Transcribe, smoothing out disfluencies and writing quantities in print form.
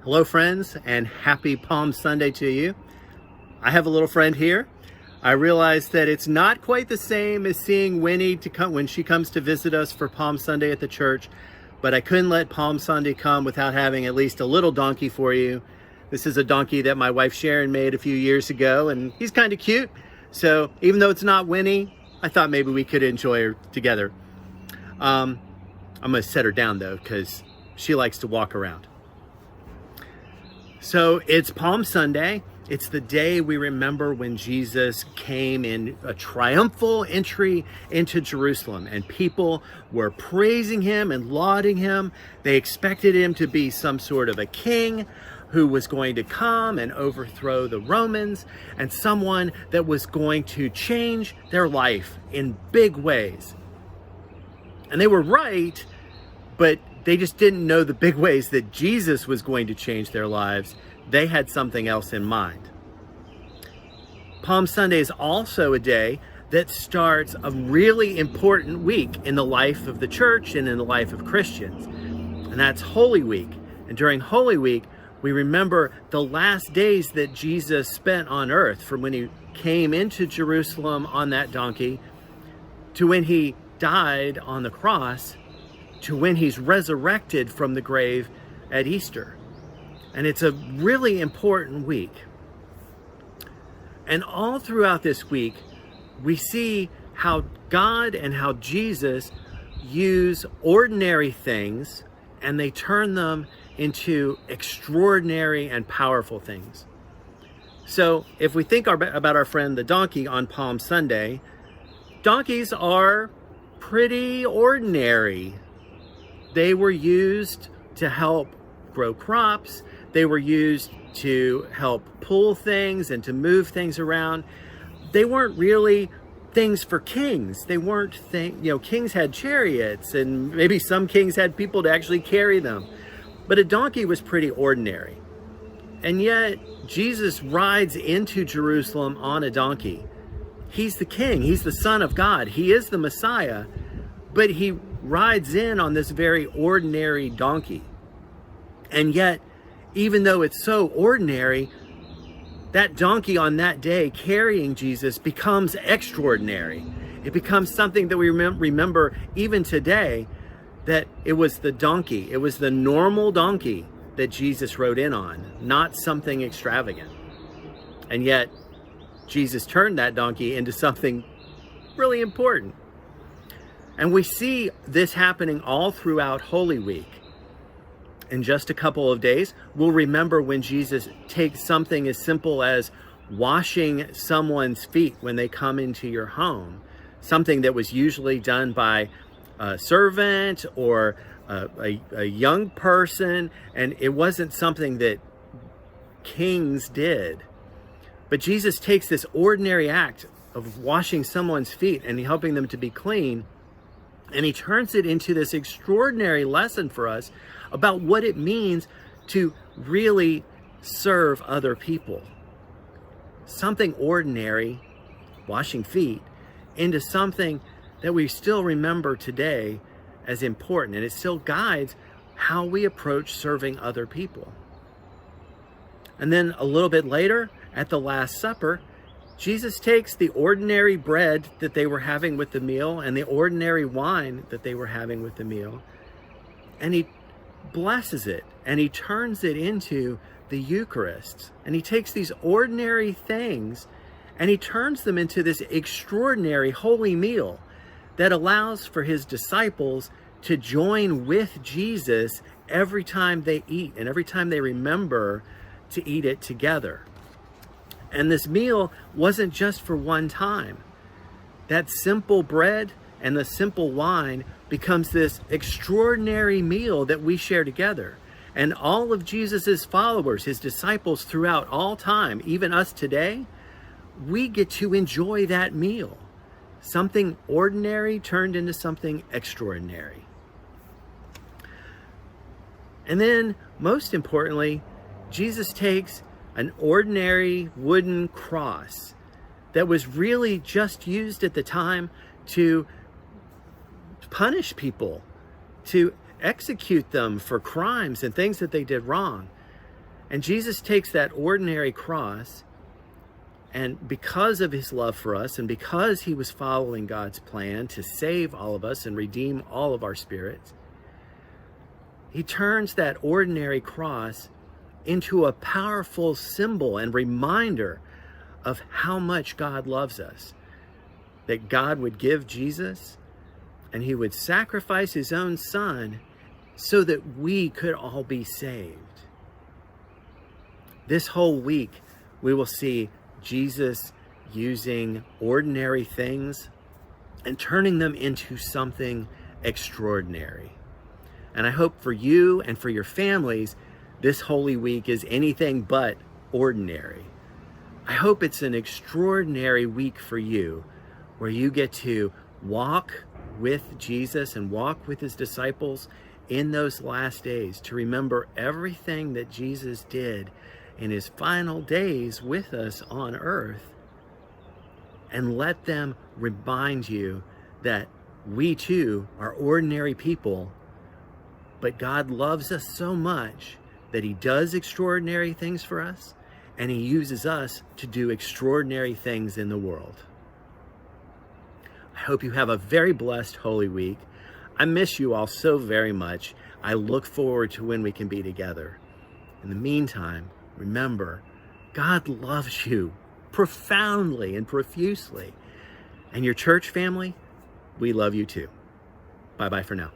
Hello, friends, and happy Palm Sunday to you. I have a little friend here. I realize that it's not quite the same as seeing Winnie to come when she comes to visit us for Palm Sunday at the church, but I couldn't let Palm Sunday come without having at least a little donkey for you. This is a donkey that my wife Sharon made a few years ago, and he's kind of cute. So even though it's not Winnie, I thought maybe we could enjoy her together. I'm gonna set her down though, because she likes to walk around. So it's Palm Sunday. It's the day we remember when Jesus came in a triumphal entry into Jerusalem, and people were praising him and lauding him. They expected him to be some sort of a king who was going to come and overthrow the Romans, and someone that was going to change their life in big ways. And they were right, but they just didn't know the big ways that Jesus was going to change their lives. They had something else in mind. Palm Sunday is also a day that starts a really important week in the life of the church and in the life of Christians. And that's Holy Week. And during Holy Week, we remember the last days that Jesus spent on earth, from when he came into Jerusalem on that donkey to when he died on the cross, to when he's resurrected from the grave at Easter. And it's a really important week. And all throughout this week, we see how God and how Jesus use ordinary things and they turn them into extraordinary and powerful things. So if we think about our friend the donkey on Palm Sunday, donkeys are pretty ordinary. They were used to help grow crops. They were used to help pull things and to move things around. They weren't really things for kings. They weren't kings had chariots, and maybe some kings had people to actually carry them. But a donkey was pretty ordinary. And yet Jesus rides into Jerusalem on a donkey. He's the king. He's the Son of God. He is the Messiah. But he rides in on this very ordinary donkey. And yet, even though it's so ordinary, that donkey on that day carrying Jesus becomes extraordinary. It becomes something that we remember even today, that it was the donkey, it was the normal donkey that Jesus rode in on, not something extravagant. And yet, Jesus turned that donkey into something really important. And we see this happening all throughout Holy Week. In just a couple of days, we'll remember when Jesus takes something as simple as washing someone's feet when they come into your home, something that was usually done by a servant or a young person, and it wasn't something that kings did. But Jesus takes this ordinary act of washing someone's feet and helping them to be clean, and he turns it into this extraordinary lesson for us about what it means to really serve other people. Something ordinary, washing feet, into something that we still remember today as important, and it still guides how we approach serving other people. And then a little bit later, at the Last Supper, Jesus takes the ordinary bread that they were having with the meal and the ordinary wine that they were having with the meal, and he blesses it and he turns it into the Eucharist. And he takes these ordinary things and he turns them into this extraordinary holy meal that allows for his disciples to join with Jesus every time they eat and every time they remember to eat it together. And this meal wasn't just for one time. That simple bread and the simple wine becomes this extraordinary meal that we share together. And all of Jesus's followers, his disciples throughout all time, even us today, we get to enjoy that meal. Something ordinary turned into something extraordinary. And then, most importantly, Jesus takes an ordinary wooden cross that was really just used at the time to punish people, to execute them for crimes and things that they did wrong. And Jesus takes that ordinary cross, and because of his love for us, and because he was following God's plan to save all of us and redeem all of our spirits, he turns that ordinary cross into a powerful symbol and reminder of how much God loves us. That God would give Jesus, and he would sacrifice his own son so that we could all be saved. This whole week, we will see Jesus using ordinary things and turning them into something extraordinary. And I hope for you and for your families, this Holy Week is anything but ordinary. I hope it's an extraordinary week for you, where you get to walk with Jesus and walk with his disciples in those last days, to remember everything that Jesus did in his final days with us on earth, and let them remind you that we too are ordinary people, but God loves us so much that he does extraordinary things for us, and he uses us to do extraordinary things in the world. I hope you have a very blessed Holy Week. I miss you all so very much. I look forward to when we can be together. In the meantime, remember, God loves you profoundly and profusely. And your church family, we love you too. Bye-bye for now.